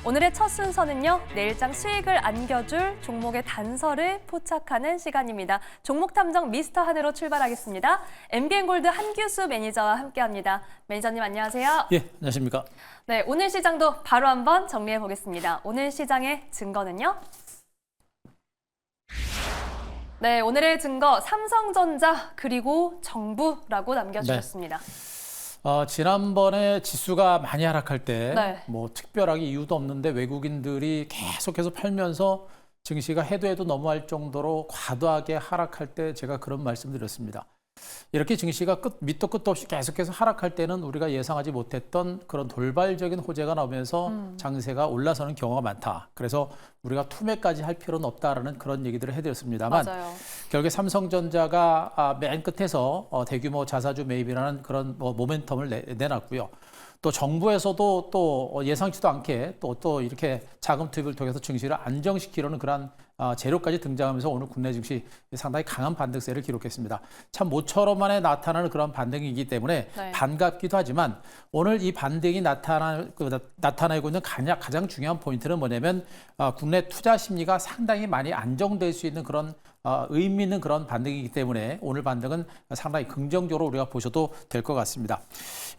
오늘의 첫 순서는요, 내일장 수익을 안겨줄 종목의 단서를 포착하는 시간입니다. 종목 탐정 미스터 한으로 출발하겠습니다. MBN골드 한규수 매니저와 함께합니다. 매니저님 안녕하세요. 예, 안녕하십니까. 네, 오늘 시장도 바로 한번 정리해 보겠습니다. 오늘 시장의 증거는요? 네, 오늘의 증거 삼성전자 그리고 정부라고 남겨주셨습니다. 지난번에 지수가 많이 하락할 때 뭐 네. 특별하게 이유도 없는데 외국인들이 계속해서 팔면서 증시가 해도 넘어갈 정도로 과도하게 하락할 때 제가 그런 말씀드렸습니다. 이렇게 증시가 밑도 끝도 없이 계속해서 하락할 때는 우리가 예상하지 못했던 그런 돌발적인 호재가 나오면서 장세가 올라서는 경우가 많다. 그래서 우리가 투매까지 할 필요는 없다라는 그런 얘기들을 해드렸습니다만 맞아요. 결국에 삼성전자가 맨 끝에서 대규모 자사주 매입이라는 그런 모멘텀을 내놨고요. 또 정부에서도 또 예상치도 않게 또 이렇게 자금 투입을 통해서 증시를 안정시키려는 그런 재료까지 등장하면서 오늘 국내 증시 상당히 강한 반등세를 기록했습니다. 참 모처럼 만에 나타나는 그런 반등이기 때문에 반갑기도 하지만 오늘 이 반등이 나타나고 있는 가장 중요한 포인트는 뭐냐면 국내 투자 심리가 상당히 많이 안정될 수 있는 그런 의미 있는 그런 반등이기 때문에 오늘 반등은 상당히 긍정적으로 우리가 보셔도 될 것 같습니다.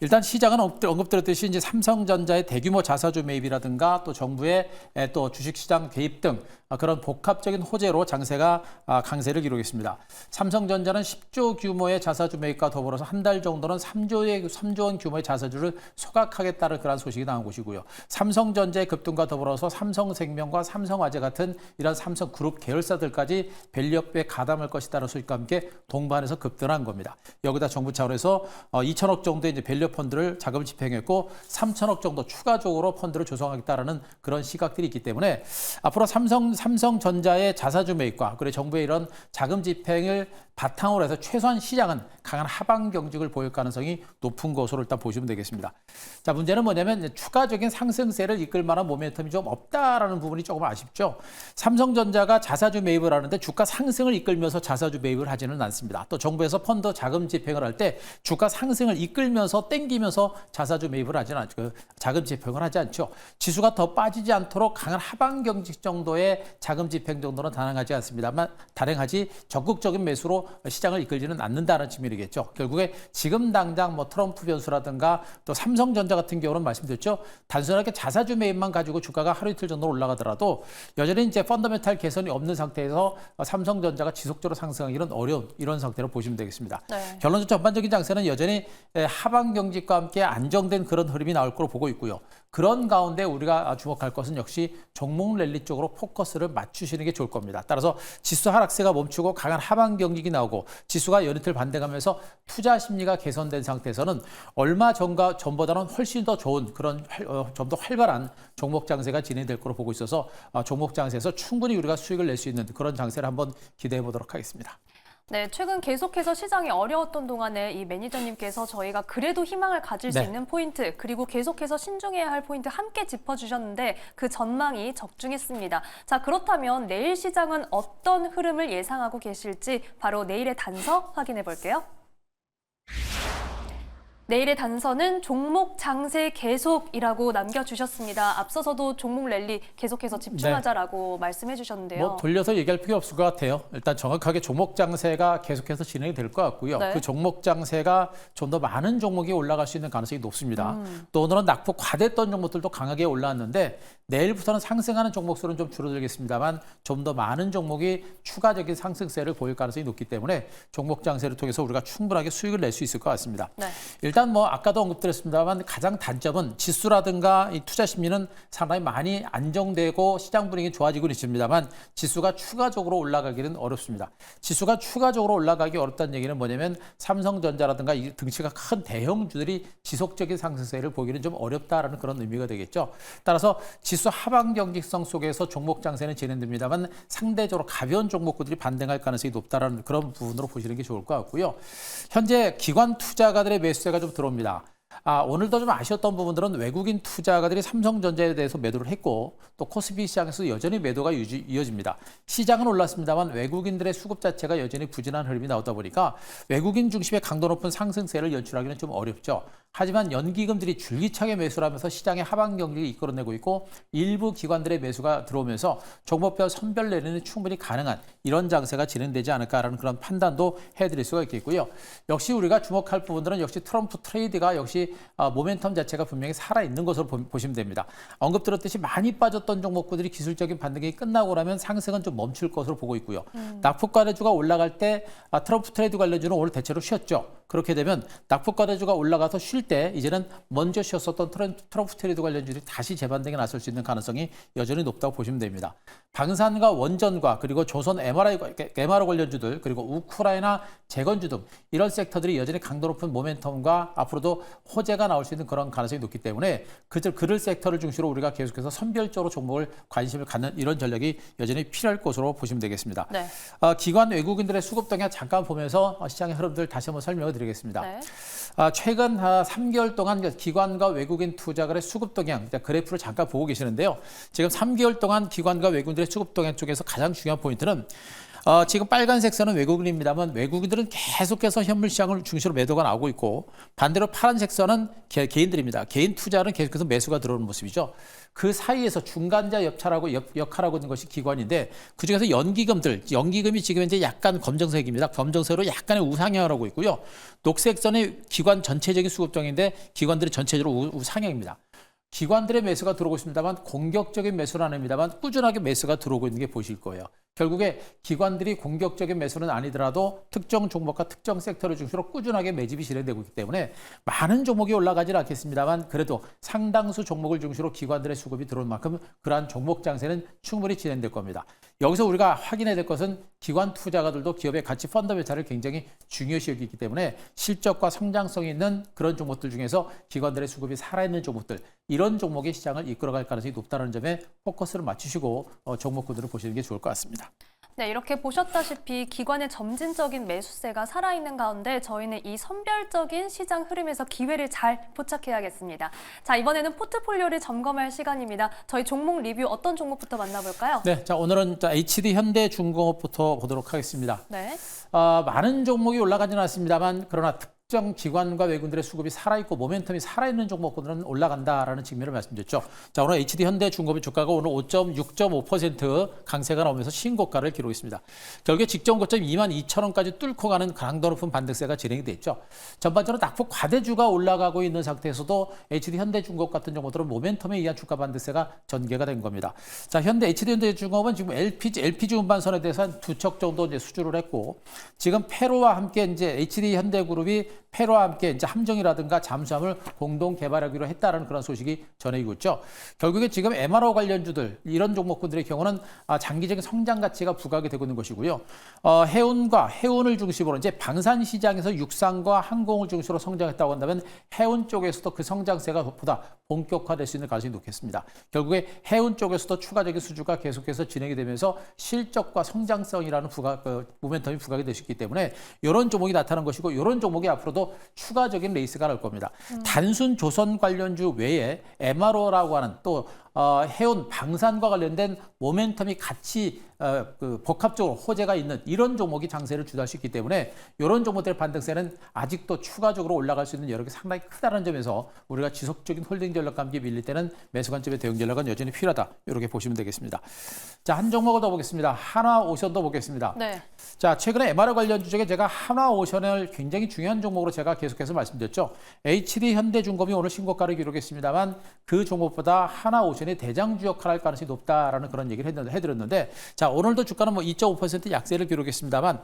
일단 시장은 언급드렸듯이 이제 삼성전자의 대규모 자사주 매입이라든가 또 정부의 또 주식시장 개입 등 그런 복합적인 호재로 장세가 강세를 기록했습니다. 삼성전자는 10조 규모의 자사주 매입과 더불어서 한 달 정도는 3조 원 규모의 자사주를 소각하겠다는 그런 소식이 나온 곳이고요. 삼성전자의 급등과 더불어서 삼성생명과 삼성화재 같은 이런 삼성그룹 계열사들까지 밸류업에 가담할 것이다라는 소식과 함께 동반해서 급등한 겁니다. 여기다 정부 차원에서 2천억 정도의 이제 밸류 펀드를 자금 집행했고 3천억 정도 추가적으로 펀드를 조성하겠다라는 그런 시각들이 있기 때문에 앞으로 삼성전자의 자사주 매입과 그리고 정부의 이런 자금 집행을 바탕으로 해서 최소한 시장은 강한 하방 경직을 보일 가능성이 높은 것으로 일단 보시면 되겠습니다. 자, 문제는 뭐냐면 추가적인 상승세를 이끌 만한 모멘텀이 좀 없다라는 부분이 조금 아쉽죠. 삼성전자가 자사주 매입을 하는데 주가 상승을 이끌면서 자사주 매입을 하지는 않습니다. 또 정부에서 펀드 자금 집행을 할 때 주가 상승을 이끌면서 땡기면서 자사주 매입을 하지는 않죠. 자금 집행을 하지 않죠. 지수가 더 빠지지 않도록 강한 하방 경직 정도의 자금 집행 정도는 단행하지 않습니다만 단행하지 적극적인 매수로 시장을 이끌지는 않는다는 측면이겠죠. 결국에 지금 당장 뭐 트럼프 변수라든가 또 삼성전자 같은 경우는 말씀드렸죠. 단순하게 자사주 매입만 가지고 주가가 하루 이틀 정도 올라가더라도 여전히 이제 펀더멘탈 개선이 없는 상태에서 삼성전자가 지속적으로 상승하기는 어려운 이런 상태로 보시면 되겠습니다. 네. 결론적으로 전반적인 장세는 여전히 하방 경직과 함께 안정된 그런 흐름이 나올 거로 보고 있고요. 그런 가운데 우리가 주목할 것은 역시 종목 랠리 쪽으로 포커스를 맞추시는 게 좋을 겁니다. 따라서 지수 하락세가 멈추고 강한 하방 경직이 나오고 지수가 연이틀 반등하면서 투자 심리가 개선된 상태에서는 얼마 전보다는 훨씬 더 좋은 그런 좀 더 활발한 종목 장세가 진행될 거로 보고 있어서 종목 장세에서 충분히 우리가 수익을 낼 수 있는 그런 장세를 한번 기대해 보도록 하겠습니다. 네, 최근 계속해서 시장이 어려웠던 동안에 이 매니저님께서 저희가 그래도 희망을 가질 수 있는 포인트, 그리고 계속해서 신중해야 할 포인트 함께 짚어주셨는데 그 전망이 적중했습니다. 자, 그렇다면 내일 시장은 어떤 흐름을 예상하고 계실지 바로 내일의 단서 확인해 볼게요. 내일의 단서는 종목 장세 계속이라고 남겨주셨습니다. 앞서서도 종목 랠리 계속해서 집중하자라고 말씀해 주셨는데요. 뭐 돌려서 얘기할 필요 없을 것 같아요. 일단 정확하게 종목 장세가 계속해서 진행이 될 것 같고요. 그 종목 장세가 좀 더 많은 종목이 올라갈 수 있는 가능성이 높습니다. 또 오늘은 낙폭 과대했던 종목들도 강하게 올라왔는데 내일부터는 상승하는 종목 수는 좀 줄어들겠습니다만 좀 더 많은 종목이 추가적인 상승세를 보일 가능성이 높기 때문에 종목 장세를 통해서 우리가 충분하게 수익을 낼 수 있을 것 같습니다. 일단 뭐 아까도 언급드렸습니다만 가장 단점은 지수라든가 이 투자 심리는 상당히 많이 안정되고 시장 분위기 좋아지고 있습니다만 지수가 추가적으로 올라가기는 어렵습니다. 지수가 추가적으로 올라가기 어렵다는 얘기는 뭐냐면 삼성전자라든가 이 등치가 큰 대형주들이 지속적인 상승세를 보기는 좀 어렵다라는 그런 의미가 되겠죠. 따라서 지수 하방 경직성 속에서 종목 장세는 진행됩니다만 상대적으로 가벼운 종목들이 반등할 가능성이 높다라는 그런 부분으로 보시는 게 좋을 것 같고요. 현재 기관 투자가들의 매수세가 좀 들어옵니다. 오늘도 좀 아쉬웠던 부분들은 외국인 투자가들이 삼성전자에 대해서 매도를 했고 또 코스피 시장에서 여전히 매도가 이어집니다. 시장은 올랐습니다만 외국인들의 수급 자체가 여전히 부진한 흐름이 나오다 보니까 외국인 중심의 강도 높은 상승세를 연출하기는 좀 어렵죠. 하지만 연기금들이 줄기차게 매수를 하면서 시장의 하방 경기를 이끌어내고 있고 일부 기관들의 매수가 들어오면서 종목별 선별 내리는 충분히 가능한 이런 장세가 진행되지 않을까라는 그런 판단도 해드릴 수가 있겠고요. 역시 우리가 주목할 부분들은 역시 트럼프 트레이드가 역시 모멘텀 자체가 분명히 살아있는 것으로 보시면 됩니다. 언급 드렸듯이 많이 빠졌던 종목들이 기술적인 반등이 끝나고 나면 상승은 좀 멈출 것으로 보고 있고요. 낙폭과대주가 올라갈 때 트럼프 트레이드 관련주는 오늘 대체로 쉬었죠. 그렇게 되면 낙폭과대주가 올라가서 쉴 때 이제는 먼저 쉬었었던 트럼프 트레이드 관련주들이 다시 재반등에 나설 수 있는 가능성이 여전히 높다고 보시면 됩니다. 방산과 원전과 그리고 조선 MRO 관련주들 그리고 우크라이나 재건주 등 이런 섹터들이 여전히 강도 높은 모멘텀과 앞으로도 호재가 나올 수 있는 그런 가능성이 높기 때문에 그들 섹터를 중심으로 우리가 계속해서 선별적으로 종목을 관심을 갖는 이런 전략이 여전히 필요할 것으로 보시면 되겠습니다. 네. 기관 외국인들의 수급 동향 잠깐 보면서 시장의 흐름들 다시 한번 설명을 드리겠습니다. 네. 최근 3개월 동안 기관과 외국인 투자가의 수급 동향 그래프를 잠깐 보고 계시는데요. 지금 3개월 동안 기관과 외국인들의 수급 동향 쪽에서 가장 중요한 포인트는 지금 빨간색 선은 외국인입니다만 외국인들은 계속해서 현물 시장을 중심으로 매도가 나오고 있고 반대로 파란색 선은 개인들입니다. 개인 투자는 계속해서 매수가 들어오는 모습이죠. 그 사이에서 중간자 역할하고 있는 것이 기관인데 그중에서 연기금이 지금 이제 약간 검정색입니다. 검정색으로 약간의 우상향을 하고 있고요. 녹색 선이 기관 전체적인 수급동인데 기관들이 전체적으로 우상향입니다. 기관들의 매수가 들어오고 있습니다만 공격적인 매수는 아닙니다만 꾸준하게 매수가 들어오고 있는 게 보실 거예요. 결국에 기관들이 공격적인 매수는 아니더라도 특정 종목과 특정 섹터를 중심으로 꾸준하게 매집이 진행되고 있기 때문에 많은 종목이 올라가지는 않겠습니다만 그래도 상당수 종목을 중심으로 기관들의 수급이 들어온 만큼 그러한 종목 장세는 충분히 진행될 겁니다. 여기서 우리가 확인해야 될 것은 기관 투자가들도 기업의 가치 펀더멘탈을 굉장히 중요시 여기기 때문에 실적과 성장성이 있는 그런 종목들 중에서 기관들의 수급이 살아있는 종목들 이런 종목의 시장을 이끌어갈 가능성이 높다는 점에 포커스를 맞추시고 종목군들을 보시는 게 좋을 것 같습니다. 네, 이렇게 보셨다시피 기관의 점진적인 매수세가 살아있는 가운데 저희는 이 선별적인 시장 흐름에서 기회를 잘 포착해야겠습니다. 자, 이번에는 포트폴리오를 점검할 시간입니다. 저희 종목 리뷰 어떤 종목부터 만나볼까요? 네, 자 오늘은 HD 현대중공업부터 보도록 하겠습니다. 네. 많은 종목이 올라가지는 않습니다만 그러나 특정 기관과 외국인들의 수급이 살아있고 모멘텀이 살아있는 종목들은 올라간다라는 측면을 말씀드렸죠. 자, 오늘 HD 현대중공업의 주가가 오늘 6.5% 강세가 나오면서 신고가를 기록했습니다. 결국에 직전 고점 22,000원까지 뚫고 가는 강도 높은 반등세가 진행이 됐죠. 전반적으로 낙폭 과대주가 올라가고 있는 상태에서도 HD 현대중공업 같은 종목들은 모멘텀에 의한 주가 반등세가 전개가 된 겁니다. 자, HD 현대중공업은 지금 LPG 운반선에 대해서 한 2척 정도 이제 수주를 했고 지금 페로와 함께 이제 HD 현대그룹이 페로와 함께 이제 함정이라든가 잠수함을 공동 개발하기로 했다라는 그런 소식이 전해지고 있죠. 결국에 지금 MRO 관련주들 이런 종목군들의 경우는 장기적인 성장 가치가 부각이 되고 있는 것이고요. 해운을 중심으로 이제 방산 시장에서 육상과 항공을 중심으로 성장했다고 한다면 해운 쪽에서도 그 성장세가 보다 본격화될 수 있는 가능성이 높겠습니다. 결국에 해운 쪽에서도 추가적인 수주가 계속해서 진행이 되면서 실적과 성장성이라는 모멘텀이 부각이 될 수 있기 때문에 이런 종목이 나타난 것이고 이런 종목이 앞으로도 추가적인 레이스가 날 겁니다. 단순 조선 관련주 외에 MRO라고 하는 또 해운 방산과 관련된 모멘텀이 같이 복합적으로 호재가 있는 이런 종목이 장세를 주도할 수 있기 때문에 이런 종목들의 반등세는 아직도 추가적으로 올라갈 수 있는 여력이 상당히 크다는 점에서 우리가 지속적인 홀딩 전략과 함께 밀릴 때는 매수 관점의 대응 전략은 여전히 필요하다. 이렇게 보시면 되겠습니다. 자, 한 종목을 더 보겠습니다. 한화오션도 보겠습니다. 네. 자, 최근에 MRO 관련주 중에 제가 한화오션을 굉장히 중요한 종목으로 제가 계속해서 말씀드렸죠. HD 현대중공업이 오늘 신고가를 기록했습니다만 그 종목보다 한화오션이 대장주 역할을 할 가능성이 높다라는 그런 얘기를 해드렸는데 자, 오늘도 주가는 2.5% 약세를 기록했습니다만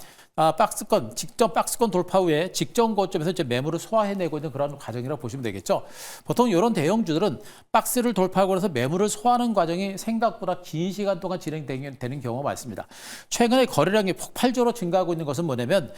직전 박스권 돌파 후에 직전 고점에서 이제 매물을 소화해내고 있는 그런 과정이라고 보시면 되겠죠. 보통 이런 대형주들은 박스를 돌파하고 나서 매물을 소화하는 과정이 생각보다 긴 시간 동안 진행되는 경우가 많습니다. 최근에 거래량이 폭발적으로 증가하고 있는 것은 뭐냐면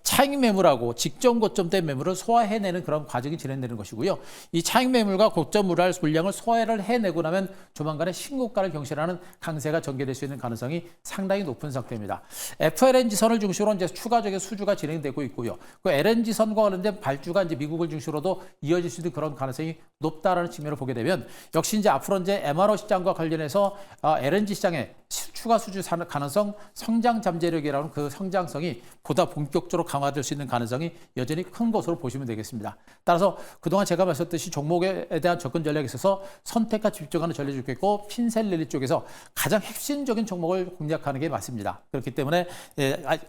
차익 매물하고 직전 고점대 매물을 소화해내는 그런 과정이 진행되는 것이고요. 이 차익 매물과 고점 물량을 소화를 해내고 나면 조만간에 신고가를 경신하는 강세가 전개될 수 있는 가능성이 상당히 높은 상태입니다. FLNG선을 중심으로 이제 추가적인 수주가 진행되고 있고요. 그 LNG선과 관련된 발주가 이제 미국을 중심으로도 이어질 수 있는 그런 가능성이 높다라는 측면을 보게 되면 역시 이제 앞으로 이제 MRO 시장과 관련해서 LNG 시장에 추가 수주 가능성, 성장 잠재력이라는 그 성장성이 보다 본격적으로 강화될 수 있는 가능성이 여전히 큰 것으로 보시면 되겠습니다. 따라서 그동안 제가 말씀드렸듯이 종목에 대한 접근 전략에 있어서 선택과 집중하는 전략이 좋겠고 핀셀 랠리 쪽에서 가장 핵심적인 종목을 공략하는 게 맞습니다. 그렇기 때문에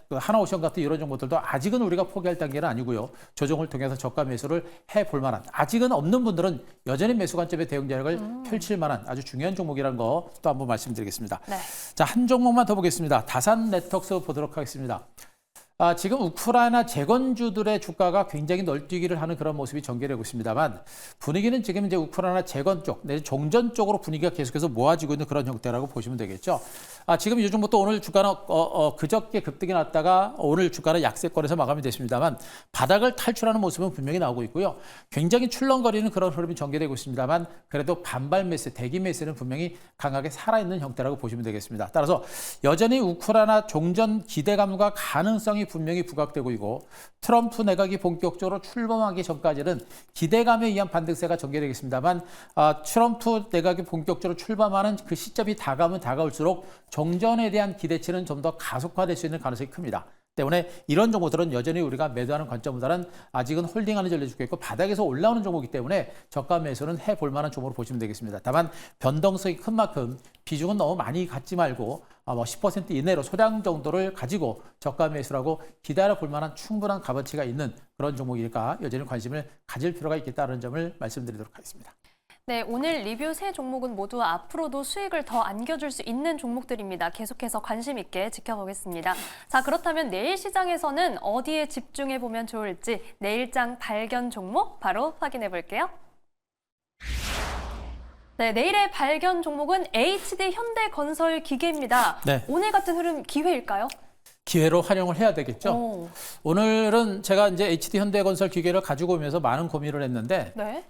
하나오션 같은 이런 종목들도 아직은 우리가 포기할 단계는 아니고요. 조정을 통해서 저가 매수를 해볼 만한, 아직은 없는 분들은 여전히 매수 관점의 대응 전략을 펼칠 만한 아주 중요한 종목이라는 거 또 한번 말씀드리겠습니다. 네. 자, 한 종목만 더 보겠습니다. 다산 네트워크스 보도록 하겠습니다. 지금 우크라이나 재건주들의 주가가 굉장히 널뛰기를 하는 그런 모습이 전개되고 있습니다만 분위기는 지금 이제 우크라이나 재건 쪽, 내지 종전 쪽으로 분위기가 계속해서 모아지고 있는 그런 형태라고 보시면 되겠죠. 지금 요즘부터 오늘 주가는 그저께 급등이 났다가 오늘 주가는 약세권에서 마감이 됐습니다만 바닥을 탈출하는 모습은 분명히 나오고 있고요. 굉장히 출렁거리는 그런 흐름이 전개되고 있습니다만 그래도 반발 매수, 대기 매수는 분명히 강하게 살아있는 형태라고 보시면 되겠습니다. 따라서 여전히 우크라이나 종전 기대감과 가능성이 분명히 부각되고 있고 트럼프 내각이 본격적으로 출범하기 전까지는 기대감에 의한 반등세가 전개되겠습니다만 트럼프 내각이 본격적으로 출범하는 그 시점이 다가오면 다가올수록 종전에 대한 기대치는 좀 더 가속화될 수 있는 가능성이 큽니다. 때문에 이런 종목들은 여전히 우리가 매도하는 관점보다는 아직은 홀딩하는 전략이 좋겠고 바닥에서 올라오는 종목이기 때문에 저가 매수는 해볼 만한 종목으로 보시면 되겠습니다. 다만 변동성이 큰 만큼 비중은 너무 많이 갖지 말고 10% 이내로 소량 정도를 가지고 저가 매수라고 기다려볼 만한 충분한 값어치가 있는 그런 종목이니까 여전히 관심을 가질 필요가 있겠다는 점을 말씀드리도록 하겠습니다. 네, 오늘 리뷰 세 종목은 모두 앞으로도 수익을 더 안겨줄 수 있는 종목들입니다. 계속해서 관심 있게 지켜보겠습니다. 자, 그렇다면 내일 시장에서는 어디에 집중해 보면 좋을지 내일장 발견 종목 바로 확인해 볼게요. 네, 내일의 발견 종목은 HD 현대건설 기계입니다. 네. 오늘 같은 흐름 기회일까요? 기회로 활용을 해야 되겠죠. 오늘은 제가 이제 HD 현대건설 기계를 가지고 오면서 많은 고민을 했는데 네.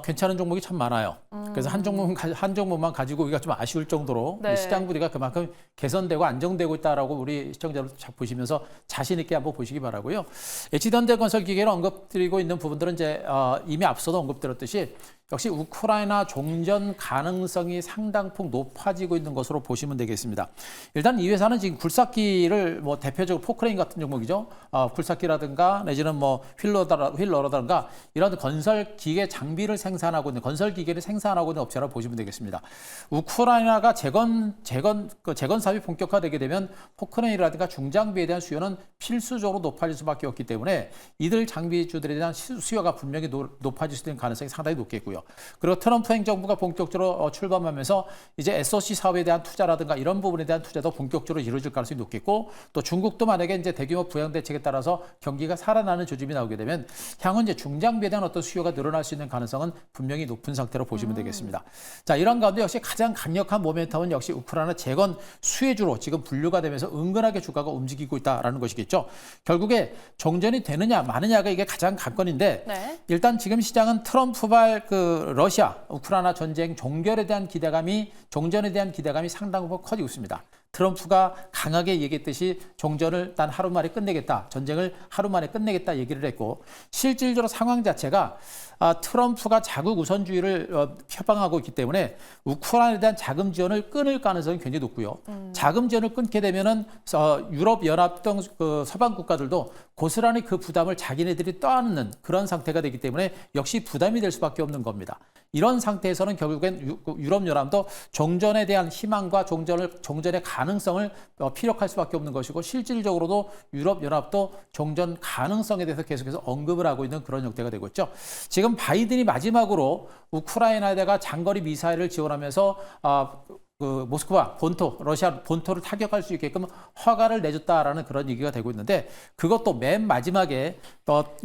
괜찮은 종목이 참 많아요. 그래서 한 종목만 가지고 우리가 좀 아쉬울 정도로 네. 시장 분위기가 그만큼 개선되고 안정되고 있다라고 우리 시청자들 보시면서 자신 있게 한번 보시기 바라고요. HD현대건설 기계를 언급드리고 있는 부분들은 이제 이미 앞서도 언급드렸듯이 역시 우크라이나 종전 가능성이 상당폭 높아지고 있는 것으로 보시면 되겠습니다. 일단 이 회사는 지금 굴삭기를 대표적으로 포크레인 같은 종목이죠. 굴삭기라든가 내지는 휠러라든가 이런 건설 기계 장비를 생산하고 있는 건설 기계를 생산하고 있는 업체라고 보시면 되겠습니다. 우크라이나가 재건 사업이 본격화되게 되면 포크레인이라든가 중장비에 대한 수요는 필수적으로 높아질 수밖에 없기 때문에 이들 장비주들에 대한 수요가 분명히 높아질 수 있는 가능성이 상당히 높겠고요. 그리고 트럼프 행정부가 본격적으로 출범하면서 이제 SOC 사업에 대한 투자라든가 이런 부분에 대한 투자도 본격적으로 이루어질 가능성이 높겠고 또 중국도 만약에 이제 대규모 부양 대책에 따라서 경기가 살아나는 조짐이 나오게 되면 향후 이제 중장비에 대한 어떤 수요가 늘어날 수 있는 가능성은 분명히 높은 상태로 보시면 되겠습니다. 자, 이런 가운데 역시 가장 강력한 모멘텀은 역시 우크라이나 재건 수혜주로 지금 분류가 되면서 은근하게 주가가 움직이고 있다라는 것이겠죠. 결국에 종전이 되느냐 마느냐가 이게 가장 관건인데 네. 일단 지금 시장은 트럼프발 러시아, 우크라이나 전쟁 종전에 대한 기대감이 상당히 커지고 있습니다. 트럼프가 강하게 얘기했듯이 종전을 단 하루 만에 끝내겠다, 전쟁을 하루 만에 끝내겠다 얘기를 했고 실질적으로 상황 자체가 트럼프가 자국 우선주의를 표방하고 있기 때문에 우크라이나에 대한 자금 지원을 끊을 가능성이 굉장히 높고요. 자금 지원을 끊게 되면은 유럽 연합 등 서방 국가들도 고스란히 그 부담을 자기네들이 떠안는 그런 상태가 되기 때문에 역시 부담이 될 수밖에 없는 겁니다. 이런 상태에서는 결국엔 유럽 연합도 종전에 대한 희망과 종전의 가능성을 피력할 수밖에 없는 것이고 실질적으로도 유럽 연합도 종전 가능성에 대해서 계속해서 언급을 하고 있는 그런 형태가 되고 있죠. 지금 바이든이 마지막으로 우크라이나에다가 장거리 미사일을 지원하면서 모스크바 본토, 러시아 본토를 타격할 수 있게끔 허가를 내줬다라는 그런 얘기가 되고 있는데 그것도 맨 마지막에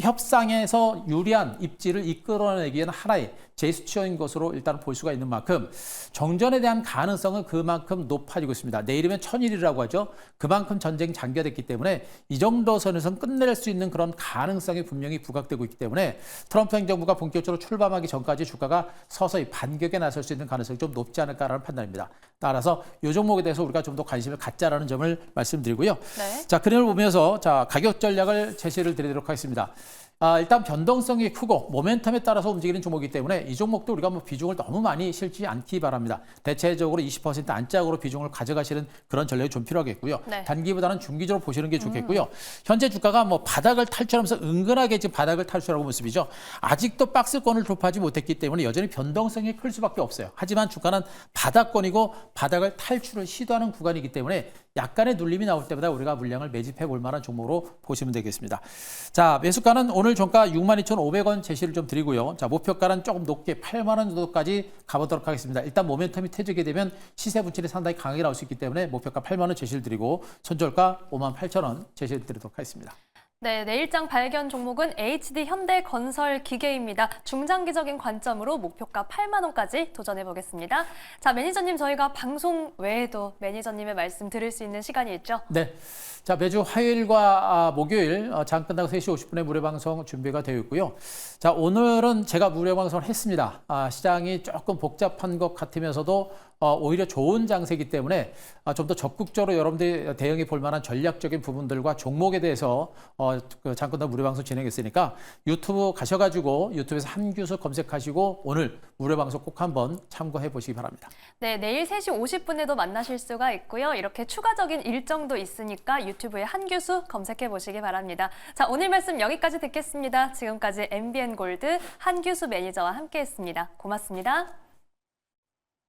협상에서 유리한 입지를 이끌어내기 위한 하나의 제스처인 것으로 일단 볼 수가 있는 만큼 정전에 대한 가능성은 그만큼 높아지고 있습니다. 내일이면 천일이라고 하죠. 그만큼 전쟁이 장기화됐기 때문에 이 정도 선에서는 끝낼 수 있는 그런 가능성이 분명히 부각되고 있기 때문에 트럼프 행정부가 본격적으로 출범하기 전까지 주가가 서서히 반격에 나설 수 있는 가능성이 좀 높지 않을까라는 판단입니다. 따라서 이 종목에 대해서 우리가 좀 더 관심을 갖자라는 점을 말씀드리고요. 네. 자, 그림을 보면서 자, 가격 전략을 제시를 드리도록 하겠습니다. 일단 변동성이 크고 모멘텀에 따라서 움직이는 종목이기 때문에 이 종목도 우리가 뭐 비중을 너무 많이 실지 않기 바랍니다. 대체적으로 20% 안짝으로 비중을 가져가시는 그런 전략이 좀 필요하겠고요. 네. 단기보다는 중기적으로 보시는 게 좋겠고요. 현재 주가가 뭐 바닥을 탈출하면서 은근하게 지금 바닥을 탈출하고 모습이죠. 아직도 박스권을 돌파하지 못했기 때문에 여전히 변동성이 클 수밖에 없어요. 하지만 주가는 바닥권이고 바닥을 탈출을 시도하는 구간이기 때문에 약간의 눌림이 나올 때마다 우리가 물량을 매집해 볼 만한 종목으로 보시면 되겠습니다. 자, 매수가는 오늘 종가 62,500원 제시를 좀 드리고요. 자, 목표가는 조금 높게 8만 원 정도까지 가보도록 하겠습니다. 일단 모멘텀이 터지게 되면 시세 분출이 상당히 강하게 나올 수 있기 때문에 목표가 8만 원 제시를 드리고 손절가 58,000원 제시를 드리도록 하겠습니다. 네, 내일장 발견 종목은 HD 현대건설 기계입니다. 중장기적인 관점으로 목표가 8만 원까지 도전해 보겠습니다. 자, 매니저님 저희가 방송 외에도 매니저님의 말씀 들을 수 있는 시간이 있죠? 네. 자, 매주 화요일과 목요일 장 끝나고 3시 50분에 무료 방송 준비가 되어 있고요. 자, 오늘은 제가 무료 방송을 했습니다. 시장이 조금 복잡한 것 같으면서도 오히려 좋은 장세이기 때문에 좀 더 적극적으로 여러분들이 대응해 볼 만한 전략적인 부분들과 종목에 대해서 장 끝나고 무료 방송 진행했으니까 유튜브 가셔가지고 유튜브에서 한규수 검색하시고 오늘 무료 방송 꼭 한번 참고해 보시기 바랍니다. 네, 내일 3시 50분에도 만나실 수가 있고요. 이렇게 추가적인 일정도 있으니까 유튜브에 한규수 검색해 보시기 바랍니다. 자, 오늘 말씀 여기까지 듣겠습니다. 지금까지 MBN 골드 한규수 매니저와 함께했습니다. 고맙습니다.